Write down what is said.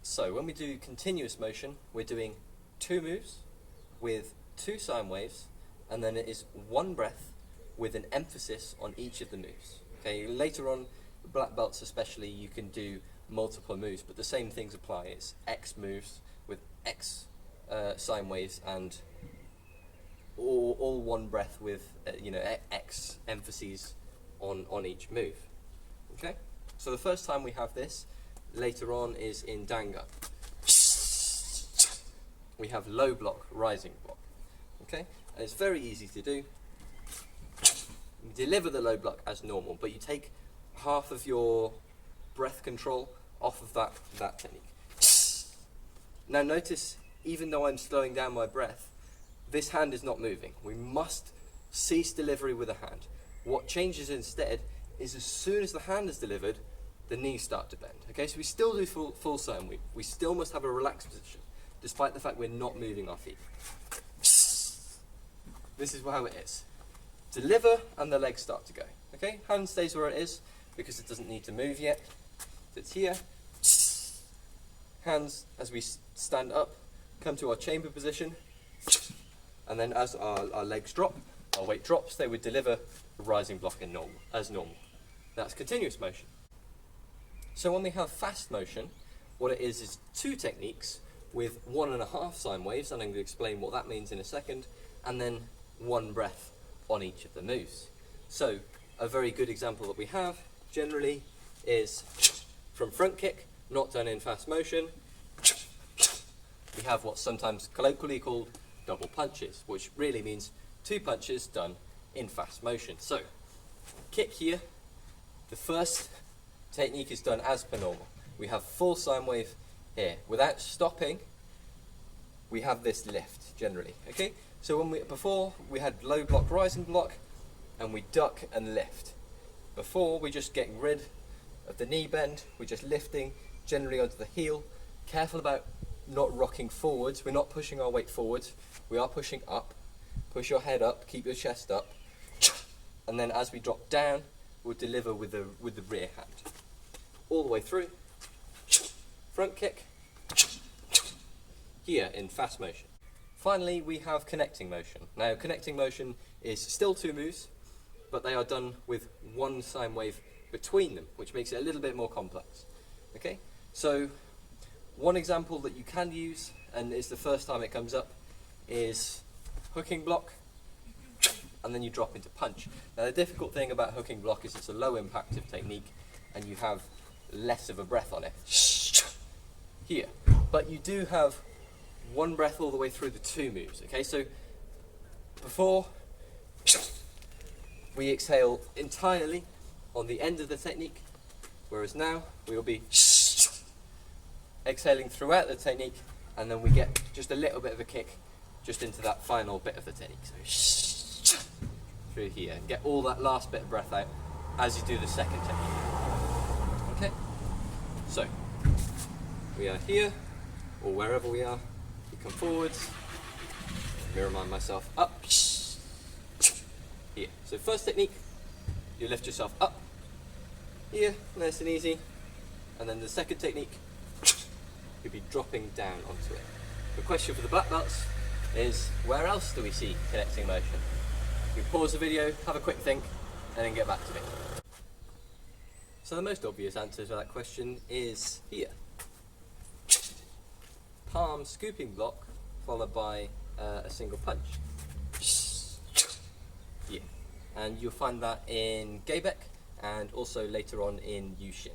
So when we do continuous motion, we're doing 2 moves with 2 sine waves, and then it is 1 breath with an emphasis on each of the moves. Okay, later on, black belts especially, you can do multiple moves, but the same things apply. It's X moves with X sine waves and all 1 breath with X emphases on each move. Okay, so the first time we have this later on is in Danga. We have low block, rising block. Okay, and it's very easy to do. You deliver the low block as normal, but you take half of your breath control off of that technique. Now notice, even though I'm slowing down my breath, this hand is not moving. We must cease delivery with a hand. What changes instead is as soon as the hand is delivered, the knees start to bend. Okay, so we still do full sine. We still must have a relaxed position, despite the fact we're not moving our feet. This is how it is. Deliver and the legs start to go. Okay, hand stays where it is because it doesn't need to move yet. It's here. Hands, as we stand up, come to our chamber position, and then as our legs drop, our weight drops, they would deliver the rising block as normal. That's continuous motion. So when we have fast motion, what it is 2 techniques with 1.5 sine waves, and I'm going to explain what that means in a second, and then 1 breath on each of the moves. So a very good example that we have generally is from front kick, not done in fast motion. We have what's sometimes colloquially called double punches, which really means 2 punches done in fast motion. So kick here, the first technique is done as per normal. We have full sine wave here. Without stopping, we have this lift generally. Okay, so before we had low block, rising block, and we duck and lift. Before, we're just getting rid of the knee bend. We're just lifting generally onto the heel. Careful about not rocking forwards. We're not pushing our weight forwards. We are pushing up. Push your head up. Keep your chest up. And then as we drop down, we'll deliver with the rear hand. All the way through. Front kick. Here in fast motion. Finally, we have connecting motion. Now, connecting motion is still 2 moves, but they are done with 1 sine wave between them, which makes it a little bit more complex. Okay, so one example that you can use, and it's the first time it comes up, is hooking block, and then you drop into punch. Now, the difficult thing about hooking block is it's a low impactive technique, and you have less of a breath on it here, but you do have 1 breath all the way through the 2 moves. Okay, so before we exhale entirely on the end of the technique, whereas now we will be exhaling throughout the technique, and then we get just a little bit of a kick just into that final bit of the technique. So through here, and get all that last bit of breath out as you do the second technique. Okay, so we are here, or wherever we are. We come forwards. Let me remind myself up. Here. So first technique, you lift yourself up. Here, nice and easy. And then the second technique, you'll be dropping down onto it. The question for the black belts is, where else do we see connecting motion? You pause the video, have a quick think, and then get back to me. So the most obvious answer to that question is here. Palm scooping block followed by a single punch. Yeah. And you'll find that in Gaebeck and also later on in Yushin.